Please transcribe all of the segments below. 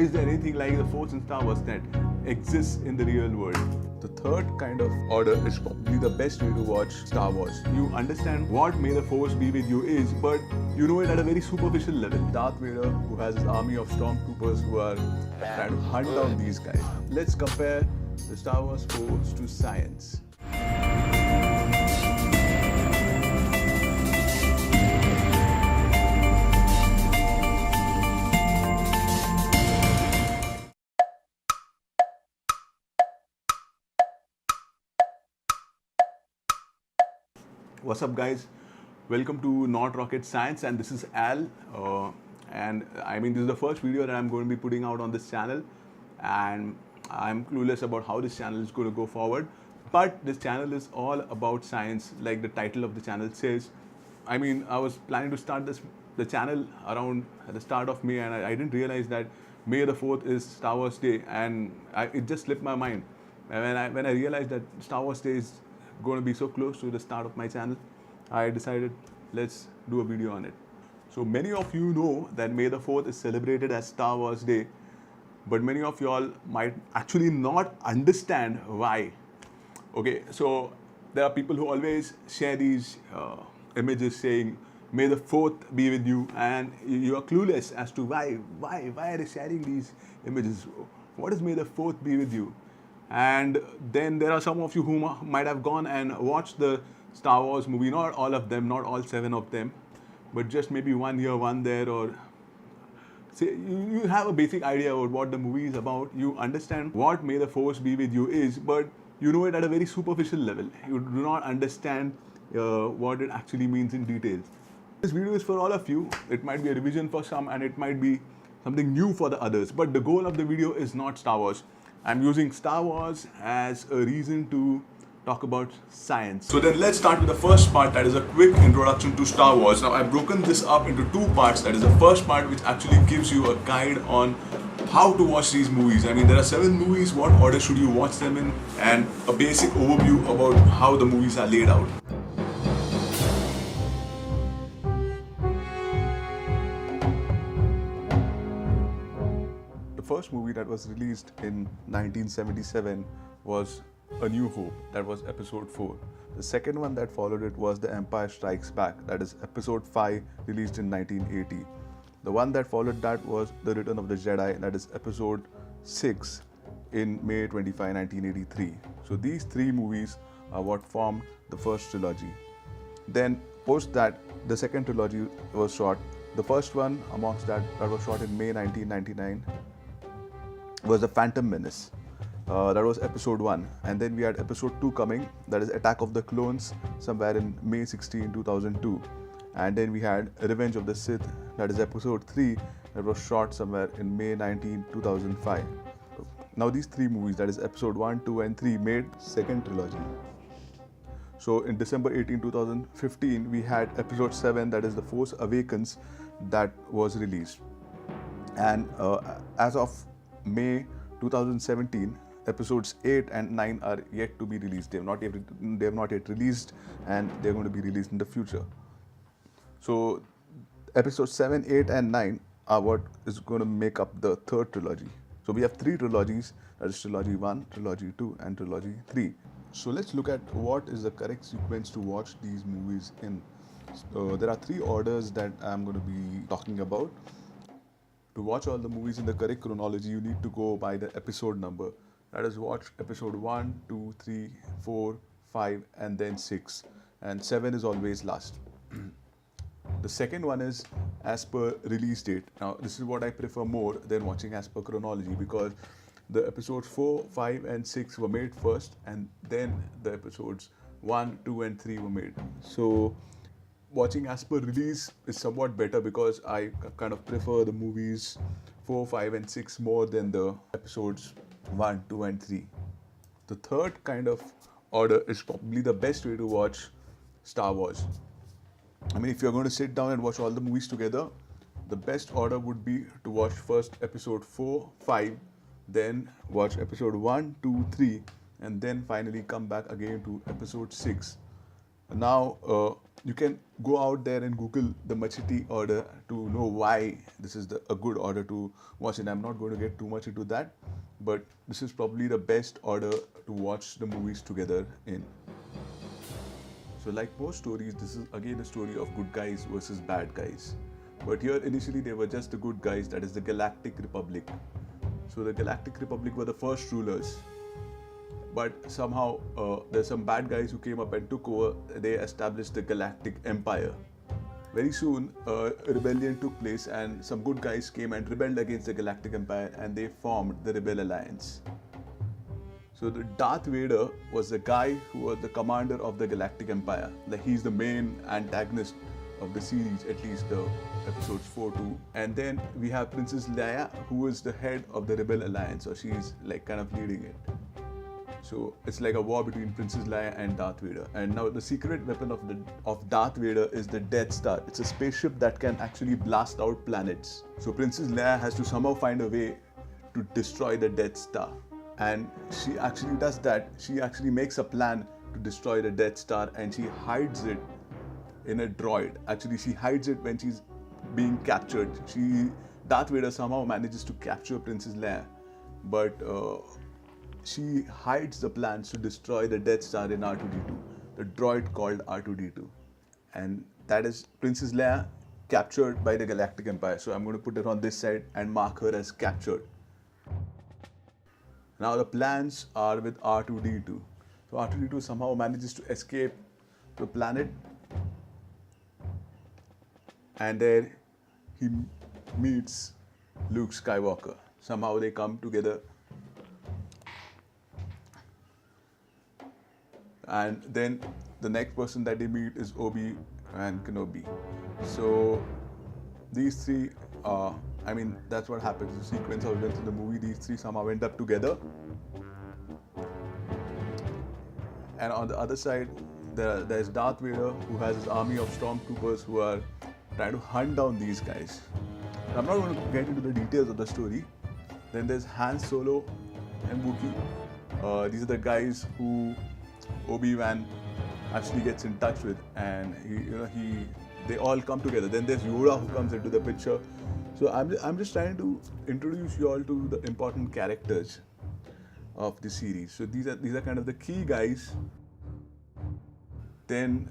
Is there anything like the Force in Star Wars that exists in the real world? The third kind of order is probably the best way to watch Star Wars. You understand what May the Force be with you is, but you know it at a very superficial level. Darth Vader, who has his army of stormtroopers who are trying to hunt down these guys. Let's compare the Star Wars Force to science. What's up, guys? Welcome to Not Rocket Science, and this is Al. And I mean, this is the first video that I'm going to be putting out on this channel, and I'm clueless about how this channel is going to go forward. But this channel is all about science, like the title of the channel says. I mean, I was planning to start the channel around at the start of May, and I didn't realize that May the 4th is Star Wars Day, and it just slipped my mind. And when I realized that Star Wars Day is going to be so close to the start of my channel, I decided let's do a video on it. So many of you know that May the 4th is celebrated as Star Wars Day, but many of y'all might actually not understand why. Okay, so there are people who always share these images saying May the 4th be with you, and you are clueless as to why are they sharing these images. What is May the 4th be with you? And then there are some of you who might have gone and watched the Star Wars movie, not all of them, not all 7 of them, but just maybe one here, one there, or say you have a basic idea about what the movie is about. You understand what May the Force be with you is, but you know it at a very superficial level. You do not understand what it actually means in detail. This video is for all of you. It might be a revision for some, and it might be something new for the others, but the goal of the video is not Star Wars. I'm using Star Wars as a reason to talk about science. So then let's start with the first part, that is a quick introduction to Star Wars. Now I've broken this up into 2 parts. That is the first part, which actually gives you a guide on how to watch these movies. I mean, there are 7 movies, what order should you watch them in, and a basic overview about how the movies are laid out. The first movie that was released in 1977 was A New Hope, that was episode 4. The second one that followed it was The Empire Strikes Back, that is episode 5, released in 1980. The one that followed that was The Return of the Jedi, that is episode 6 in May 25, 1983. So these 3 movies are what formed the first trilogy. Then post that, the second trilogy was shot. The first one amongst that was shot in May 1999 was The Phantom Menace. That was episode 1, and then we had episode 2 coming, that is Attack of the Clones, somewhere in May 16, 2002, and then we had Revenge of the Sith, that is episode 3, that was shot somewhere in May 19, 2005. Now these 3 movies, that is episode 1, 2 and 3, made second trilogy. So in December 18, 2015, we had episode 7, that is The Force Awakens, that was released, and as of May 2017, episodes 8 and 9 are yet to be released. They have not yet released, and they're going to be released in the future. So episodes 7, 8 and 9 are what is going to make up the third trilogy. So we have 3 trilogies, that is trilogy 1, trilogy 2 and trilogy 3. So let's look at what is the correct sequence to watch these movies in. There are 3 orders that I'm going to be talking about. To watch all the movies in the correct chronology, you need to go by the episode number. That is, watch episode 1, 2, 3, 4, 5 and then 6. And 7 is always last. The second one is as per release date. Now this is what I prefer more than watching as per chronology, because the episodes 4, 5 and 6 were made first, and then the episodes 1, 2 and 3 were made. So watching as per release is somewhat better, because I kind of prefer the movies 4, 5 and 6 more than the episodes 1, 2 and 3. The third kind of order is probably the best way to watch Star Wars. I mean, if you're going to sit down and watch all the movies together, the best order would be to watch first episode 4, 5, then watch episode 1, 2, 3, and then finally come back again to episode 6. Now, You can go out there and Google the Machete order to know why this is a good order to watch it. I'm not going to get too much into that, but this is probably the best order to watch the movies together in. So like most stories, this is again a story of good guys versus bad guys. But here initially they were just the good guys, that is the Galactic Republic. So the Galactic Republic were the first rulers. But somehow there's some bad guys who came up and took over. They established the Galactic Empire. Very soon a rebellion took place and some good guys came and rebelled against the Galactic Empire and they formed the Rebel Alliance. So the Darth Vader was the guy who was the commander of the Galactic Empire. Like he's the main antagonist of the series, at least the episodes 4 to. And then we have Princess Leia, who is the head of the Rebel Alliance, or she's like kind of leading it. So it's like a war between Princess Leia and Darth Vader. And now the secret weapon of Darth Vader is the Death Star. It's a spaceship that can actually blast out planets. So Princess Leia has to somehow find a way to destroy the Death Star. And she actually does that. She actually makes a plan to destroy the Death Star and she hides it in a droid. Actually, she hides it when she's being captured. Darth Vader somehow manages to capture Princess Leia, but she hides the plans to destroy the Death Star in R2-D2, the droid called R2-D2. And that is Princess Leia captured by the Galactic Empire. So I'm going to put her on this side and mark her as captured. Now the plans are with R2-D2. So R2-D2 somehow manages to escape the planet. And there he meets Luke Skywalker. Somehow they come together. And then the next person that they meet is Obi-Wan Kenobi. So these three, that's what happens. The sequence of events in the movie, these three somehow end up together. And on the other side, there's Darth Vader, who has his army of stormtroopers who are trying to hunt down these guys. I'm not going to get into the details of the story. Then there's Han Solo and Wookiee. These are the guys who Obi-Wan actually gets in touch with, and they all come together. Then there's Yoda who comes into the picture. So I'm just trying to introduce you all to the important characters of the series. So these are kind of the key guys. Then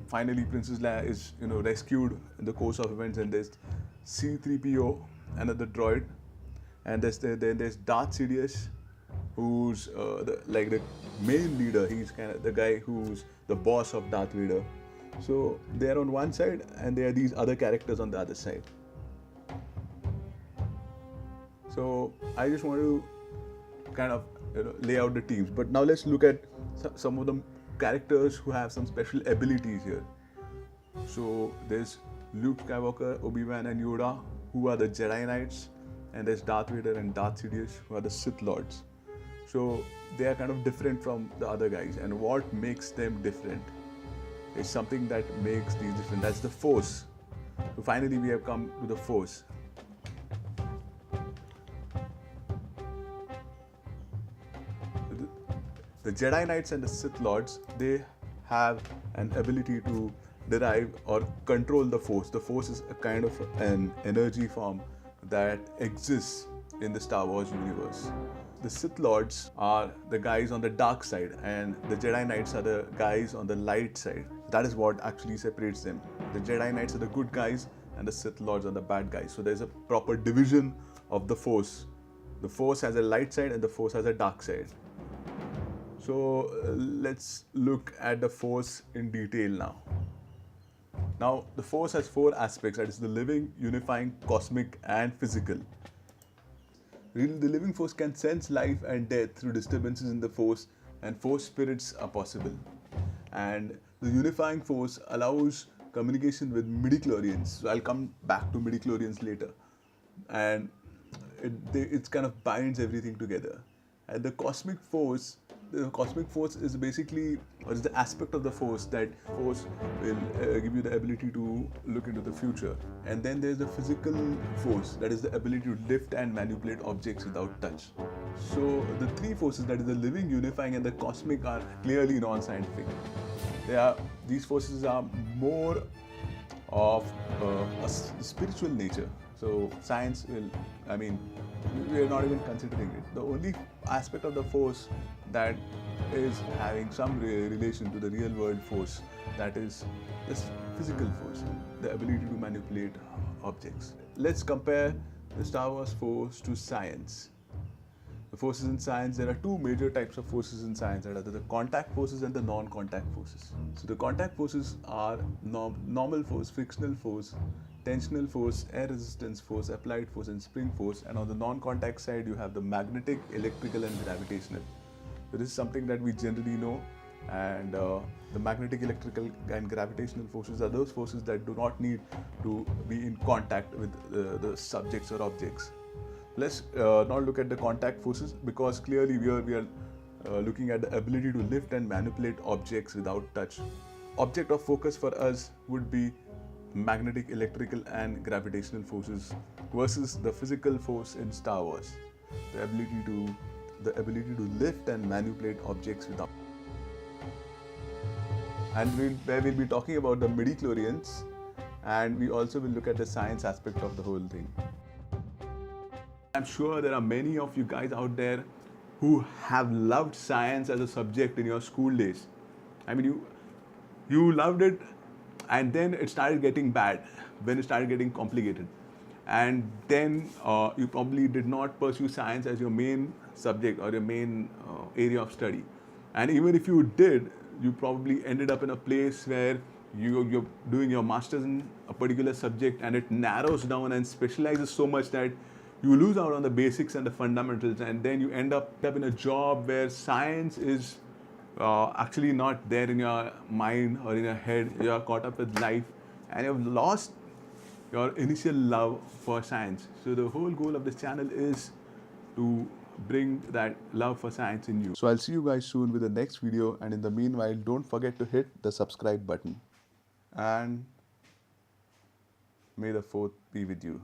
finally Princess Leia is rescued in the course of events, and there's C-3PO, another droid, and there's Darth Sidious, who's the main leader. He's kind of the guy who's the boss of Darth Vader. So they're on one side and there are these other characters on the other side. So I just want to kind of lay out the teams. But now let's look at some of the characters who have some special abilities here. So there's Luke Skywalker, Obi-Wan and Yoda, who are the Jedi Knights, and there's Darth Vader and Darth Sidious, who are the Sith Lords. So they are kind of different from the other guys, and what makes them different is something that makes these different. That's the Force. So finally we have come to the Force. The Jedi Knights and the Sith Lords, they have an ability to derive or control the Force. The Force is a kind of an energy form that exists in the Star Wars universe. The Sith Lords are the guys on the dark side, and the Jedi Knights are the guys on the light side. That is what actually separates them. The Jedi Knights are the good guys and the Sith Lords are the bad guys. So there's a proper division of the Force. The Force has a light side and the Force has a dark side. So let's look at the Force in detail now. Now the Force has 4 aspects, that is the living, unifying, cosmic and physical. Really, the living Force can sense life and death through disturbances in the Force, and Force spirits are possible. And the unifying Force allows communication with midichlorians. So I'll come back to midichlorians later. And it kind of binds everything together. And the cosmic Force the cosmic force is basically, or is the aspect of the force that force will give you the ability to look into the future. And then there's the physical force, that is the ability to lift and manipulate objects without touch. So the three forces, that is the living, unifying, and the cosmic, are clearly non-scientific. These forces are more of a spiritual nature. So science will, we are not even considering it. The only aspect of the force that is having some relation to the real world force, that is this physical force, the ability to manipulate objects. Let's compare the Star Wars force to science. The forces in science, there are two major types of forces in science, that are the contact forces and the non-contact forces. So the contact forces are normal force, frictional force, tensional force, air resistance force, applied force, and spring force. And on the non-contact side, you have the magnetic, electrical, and gravitational. So this is something that we generally know. And the magnetic, electrical, and gravitational forces are those forces that do not need to be in contact with the subjects or objects. Let's not look at the contact forces, because clearly we are looking at the ability to lift and manipulate objects without touch. Object of focus for us would be magnetic, electrical, and gravitational forces versus the physical force in Star Wars, the ability to lift and manipulate objects without. And we'll be talking about the midichlorians, and we also will look at the science aspect of the whole thing. I'm sure there are many of you guys out there who have loved science as a subject in your school days. I mean, you loved it, and then it started getting bad when it started getting complicated. And then you probably did not pursue science as your main subject or your main area of study. And even if you did, you probably ended up in a place where you're doing your master's in a particular subject, and it narrows down and specializes so much that you lose out on the basics and the fundamentals, and then you end up in a job where science is actually not there in your mind or in your head. You are caught up with life, and you've lost your initial love for science. So the whole goal of this channel is to bring that love for science in you. So I'll see you guys soon with the next video, and in the meanwhile, don't forget to hit the subscribe button. And may the 4th be with you.